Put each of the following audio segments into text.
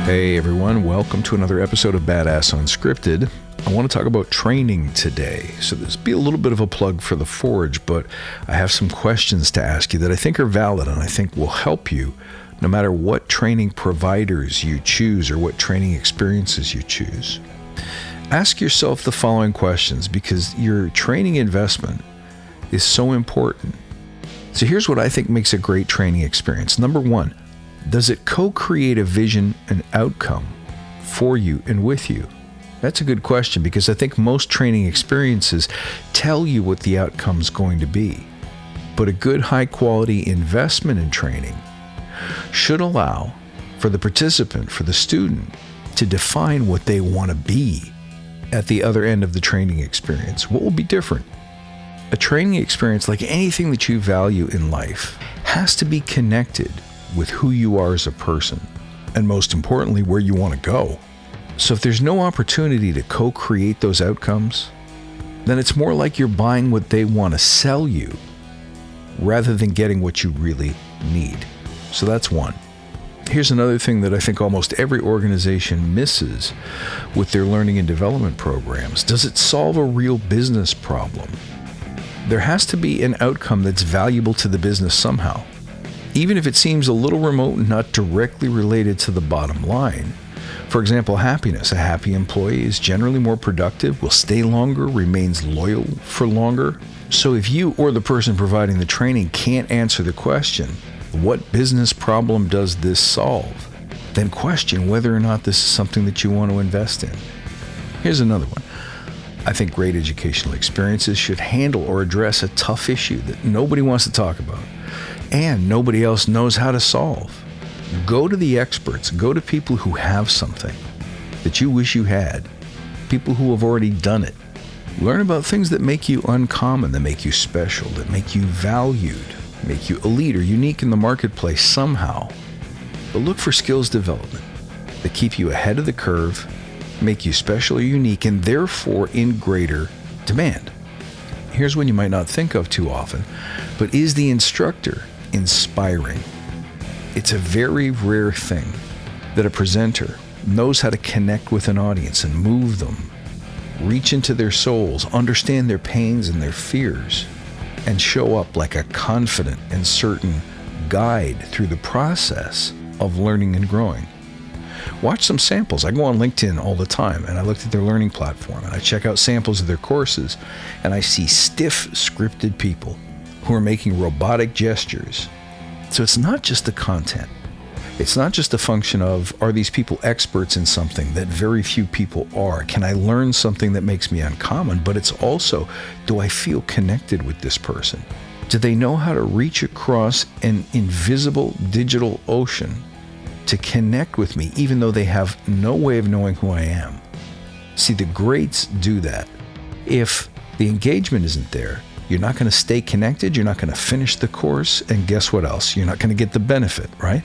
Hey everyone, welcome to another episode of Badass Unscripted. I want to talk about training today. So this will be a little bit of a plug for the Forge, but I have some questions to ask you that I think are valid and I think will help you no matter what training providers you choose or what training experiences you choose. Ask yourself the following questions because your training investment is so important. So here's what I think makes a great training experience. Number one, does it co-create a vision and outcome for you and with you? That's a good question because I think most training experiences tell you what the outcome's going to be. But a good high-quality investment in training should allow for the participant, for the student, to define what they want to be at the other end of the training experience. What will be different? A training experience, like anything that you value in life, has to be connected with who you are as a person, and most importantly, where you want to go. So if there's no opportunity to co-create those outcomes, then it's more like you're buying what they want to sell you rather than getting what you really need. So that's one. Here's another thing that I think almost every organization misses with their learning and development programs. Does it solve a real business problem? There has to be an outcome that's valuable to the business somehow. Even if it seems a little remote and not directly related to the bottom line. For example, happiness. A happy employee is generally more productive, will stay longer, remains loyal for longer. So if you or the person providing the training can't answer the question, what business problem does this solve? Then question whether or not this is something that you want to invest in. Here's another one. I think great educational experiences should handle or address a tough issue that nobody wants to talk about and nobody else knows how to solve. Go to the experts. Go to people who have something that you wish you had, people who have already done it. Learn about things that make you uncommon, that make you special, that make you valued, make you elite or unique in the marketplace somehow. But look for skills development that keep you ahead of the curve, make you special or unique, and therefore in greater demand. Here's one you might not think of too often, but is the instructor inspiring? It's a very rare thing that a presenter knows how to connect with an audience and move them, reach into their souls, understand their pains and their fears, and show up like a confident and certain guide through the process of learning and growing. Watch some samples. I go on LinkedIn all the time and I look at their learning platform and I check out samples of their courses and I see stiff scripted people who are making robotic gestures. So it's not just the content. It's not just a function of, are these people experts in something that very few people are? Can I learn something that makes me uncommon? But it's also, do I feel connected with this person? Do they know how to reach across an invisible digital ocean to connect with me, even though they have no way of knowing who I am? See, the greats do that. If the engagement isn't there, you're not going to stay connected, you're not going to finish the course, and guess what else? You're not going to get the benefit, right?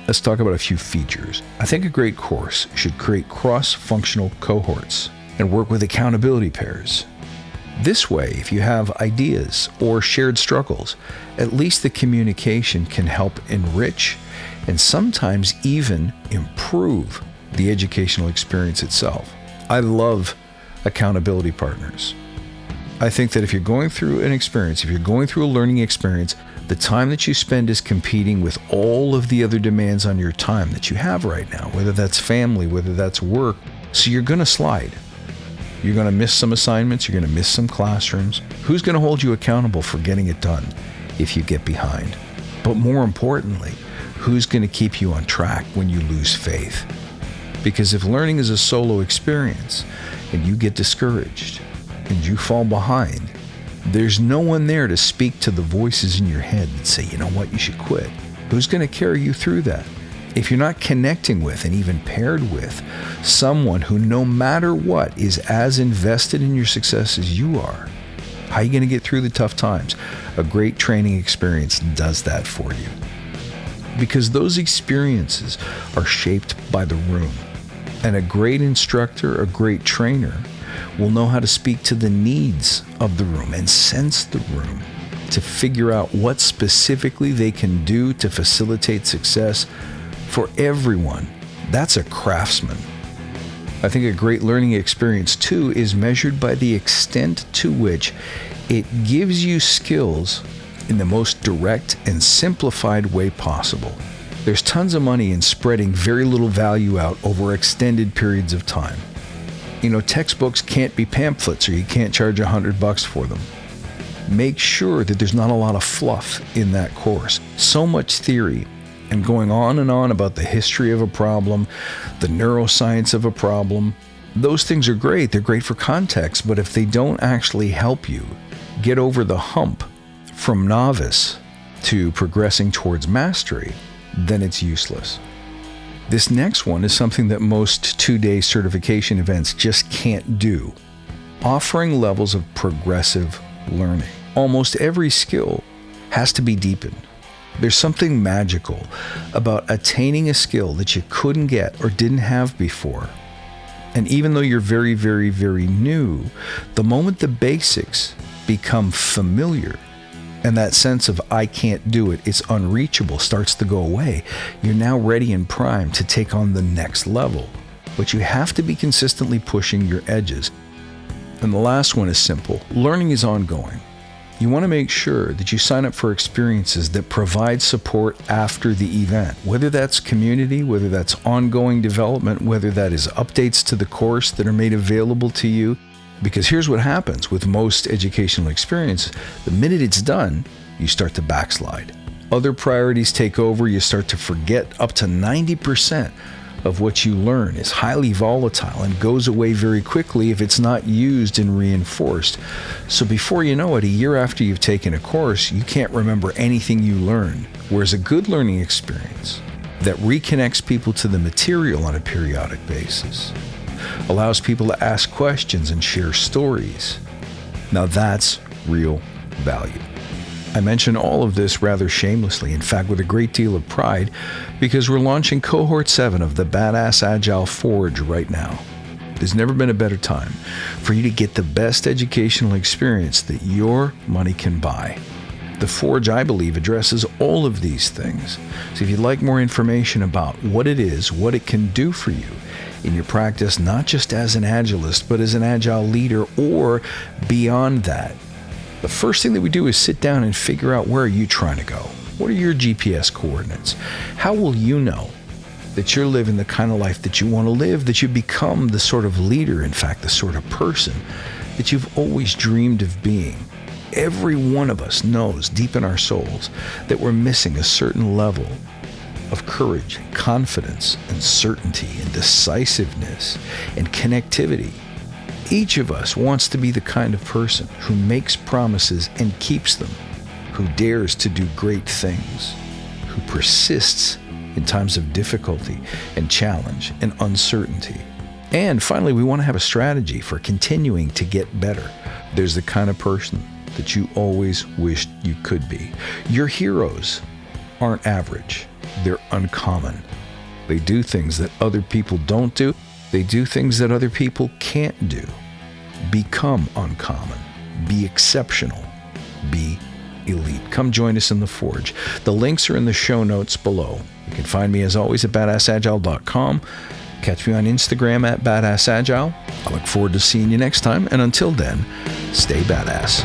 Let's talk about a few features. I think a great course should create cross-functional cohorts and work with accountability pairs. This way, if you have ideas or shared struggles, at least the communication can help enrich and sometimes even improve the educational experience itself. I love accountability partners. I think that if you're going through an experience, if you're going through a learning experience, the time that you spend is competing with all of the other demands on your time that you have right now, whether that's family, whether that's work. So you're going to slide. You're going to miss some assignments. You're going to miss some classrooms. Who's going to hold you accountable for getting it done if you get behind? But more importantly, who's going to keep you on track when you lose faith? Because if learning is a solo experience and you get discouraged and you fall behind, there's no one there to speak to the voices in your head that say, you know what, you should quit. Who's going to carry you through that? If you're not connecting with and even paired with someone who no matter what is as invested in your success as you are, how are you going to get through the tough times? A great training experience does that for you. Because those experiences are shaped by the room. And a great instructor, a great trainer, will know how to speak to the needs of the room and sense the room to figure out what specifically they can do to facilitate success for everyone That's a craftsman. I think a great learning experience, too, is measured by the extent to which it gives you skills in the most direct and simplified way possible. There's tons of money in spreading very little value out over extended periods of time. Textbooks can't be pamphlets, or you can't charge $100 for them. Make sure that there's not a lot of fluff in that course. So much theory and going on and on about the history of a problem, the neuroscience of a problem. Those things are great. They're great for context, but if they don't actually help you get over the hump from novice to progressing towards mastery, then it's useless. This next one is something that most 2-day certification events just can't do. Offering levels of progressive learning. Almost every skill has to be deepened. There's something magical about attaining a skill that you couldn't get or didn't have before. And even though you're very, very, very new, the moment the basics become familiar and that sense of I can't do it, it's unreachable, starts to go away, you're now ready and primed to take on the next level. But you have to be consistently pushing your edges. And the last one is simple. Learning is ongoing. You want to make sure that you sign up for experiences that provide support after the event, whether that's community, whether that's ongoing development, whether that is updates to the course that are made available to you. Because here's what happens with most educational experience. The minute it's done, you start to backslide. Other priorities take over. You start to forget. Up to 90% of what you learn is highly volatile and goes away very quickly if it's not used and reinforced. So before you know it, a year after you've taken a course, you can't remember anything you learned. Whereas a good learning experience that reconnects people to the material on a periodic basis, allows people to ask questions and share stories. Now that's real value. I mention all of this rather shamelessly, in fact with a great deal of pride, because we're launching Cohort 7 of the Badass Agile Forge right now. There's never been a better time for you to get the best educational experience that your money can buy. The Forge, I believe, addresses all of these things. So if you'd like more information about what it is, what it can do for you in your practice, not just as an Agilist, but as an Agile leader or beyond that, the first thing that we do is sit down and figure out, where are you trying to go? What are your GPS coordinates? How will you know that you're living the kind of life that you want to live, that you become the sort of leader, in fact, the sort of person that you've always dreamed of being? Every one of us knows deep in our souls that we're missing a certain level of courage, and confidence, and certainty, and decisiveness, and connectivity. Each of us wants to be the kind of person who makes promises and keeps them, who dares to do great things, who persists in times of difficulty and challenge and uncertainty. And finally, we want to have a strategy for continuing to get better. There's the kind of person that you always wished you could be. Your heroes aren't average. They're uncommon. They do things that other people don't do. They do things that other people can't do. Become uncommon. Be exceptional. Be elite. Come join us in the Forge. The links are in the show notes below. You can find me as always at badassagile.com. Catch me on Instagram at badassagile. I look forward to seeing you next time. And until then, stay badass.